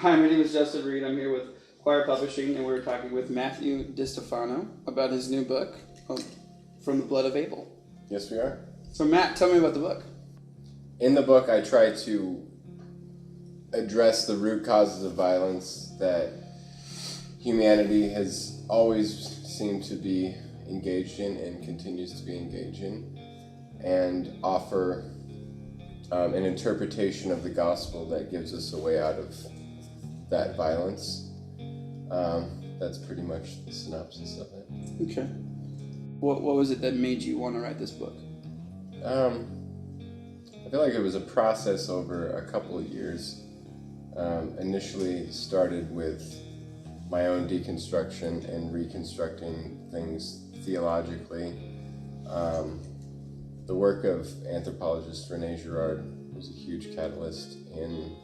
Hi, my name is Justin Reed. I'm here with Quoir Publishing, and we're talking with Matthew Distefano about his new book, From the Blood of Abel. Yes, we are. So, Matt, tell me about the book. In the book, I try to address the root causes of violence that humanity has always seemed to be engaged in and continues to be engaged in, and offer an interpretation of the gospel that gives us a way out of that violence. That's pretty much the synopsis of it. Okay. What was it that made you want to write this book? I feel like it was a process over a couple of years. Initially started with my own deconstruction and reconstructing things theologically. The work of anthropologist René Girard was a huge catalyst in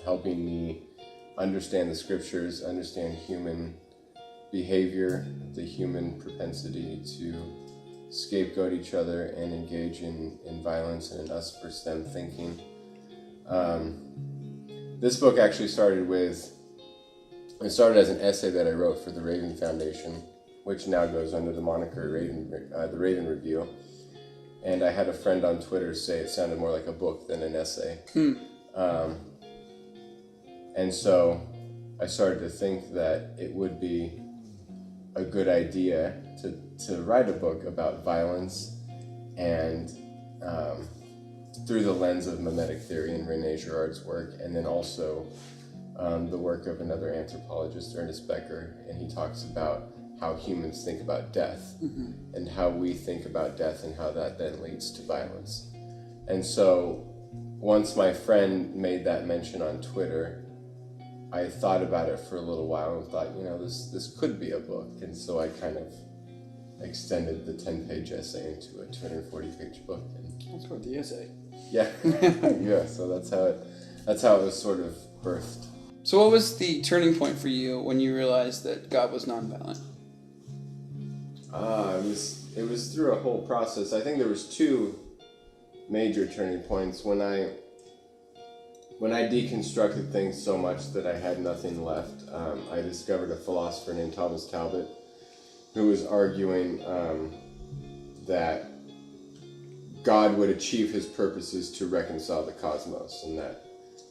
helping me understand the scriptures, understand human behavior, the human propensity to scapegoat each other and engage in violence and in us versus them thinking. This book actually started as an essay that I wrote for the Raven Foundation, which now goes under the moniker the Raven Review. And I had a friend on Twitter say it sounded more like a book than an essay. And so I started to think that it would be a good idea to write a book about violence and through the lens of Mimetic Theory and René Girard's work, and then also the work of another anthropologist, Ernest Becker, and he talks about how humans think about death and how we think about death and how that then leads to violence. And so once my friend made that mention on Twitter, I thought about it for a little while and thought, this could be a book. And so I kind of extended the 10-page essay into a 240-page book. And That's worth the essay. yeah, yeah. So that's how it was sort of birthed. So what was the turning point for you when you realized that God was nonviolent? It was through a whole process. I think there was two major turning points. When I deconstructed things so much that I had nothing left, I discovered a philosopher named Thomas Talbot who was arguing that God would achieve his purposes to reconcile the cosmos and that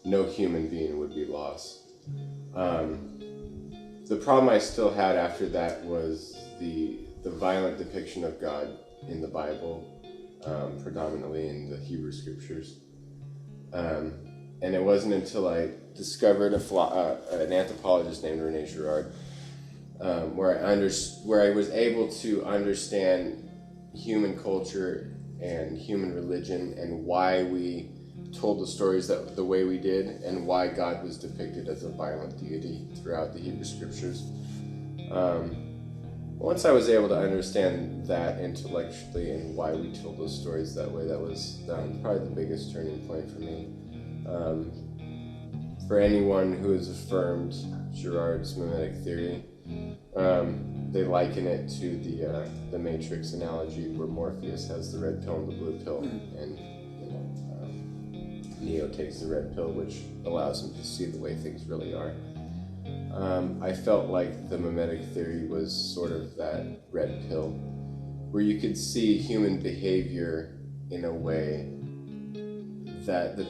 no human being would be lost. The problem I still had after that was the violent depiction of God in the Bible, predominantly in the Hebrew scriptures. And it wasn't until I discovered an anthropologist named René Girard, where I was able to understand human culture and human religion and why we told the stories the way we did and why God was depicted as a violent deity throughout the Hebrew scriptures. Once I was able to understand that intellectually and why we told those stories that way, that was probably the biggest turning point for me. For anyone who has affirmed Girard's Mimetic Theory, they liken it to the Matrix analogy where Morpheus has the red pill and the blue pill, and Neo takes the red pill, which allows him to see the way things really are. I felt like the Mimetic Theory was sort of that red pill, where you could see human behavior in a way that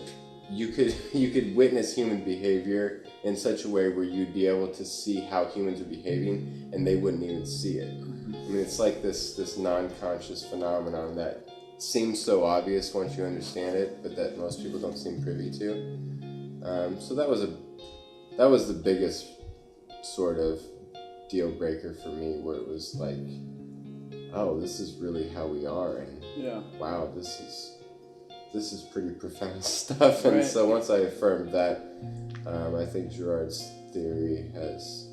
you could witness human behavior in such a way where you'd be able to see how humans are behaving and they wouldn't even see it. I mean, it's like this non-conscious phenomenon that seems so obvious once you understand it, but that most people don't seem privy to. So that was the biggest sort of deal breaker for me, where it was like, oh, this is really how we are, and wow, this is pretty profound stuff. And so once I affirmed that, I think Girard's theory has,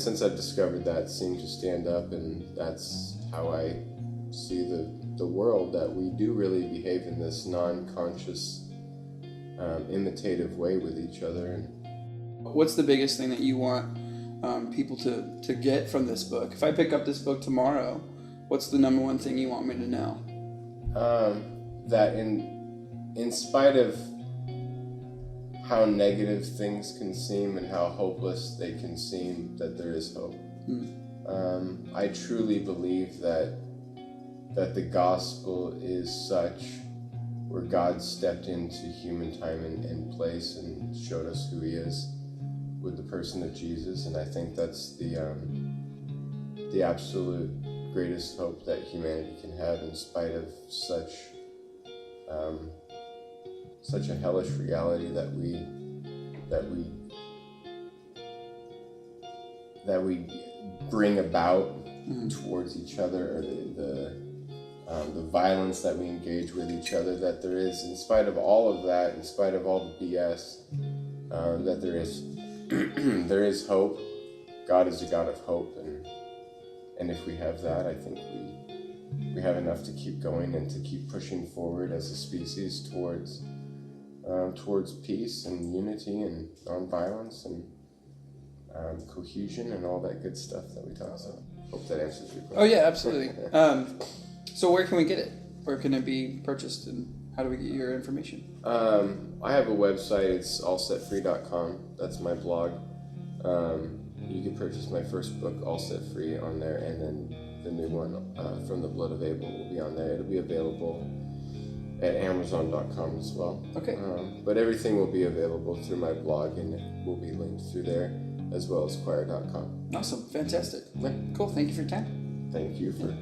since I've discovered that, seemed to stand up, and that's how I see the world, that we do really behave in this non-conscious, imitative way with each other. And what's the biggest thing that you want people to get from this book? If I pick up this book tomorrow, what's the number one thing you want me to know? That in spite of how negative things can seem and how hopeless they can seem, that there is hope. I truly believe that the gospel is such where God stepped into human time and place and showed us who he is with the person of Jesus, and I think that's the absolute greatest hope that humanity can have in spite of such a hellish reality that we bring about towards each other, or the violence that we engage with each other, that there is, in spite of all of that, in spite of all the BS, that there is there is hope. God is a God of hope, and if we have that, I think we have enough to keep going and to keep pushing forward as a species towards peace and unity and nonviolence and cohesion and all that good stuff that we talk about. Hope that answers your question. Oh yeah, absolutely. So where can we get it? Where can it be purchased, and how do we get your information? I have a website. It's allsetfree.com. That's my blog. You can purchase my first book, All Set Free, on there, and then the new one, From the Blood of Abel, will be on there. It'll be available at Amazon.com as well. Okay. But everything will be available through my blog, and it will be linked through there, as well as Quoir.com. Awesome. Fantastic. Yeah. Cool. Thank you for your time. Thank you for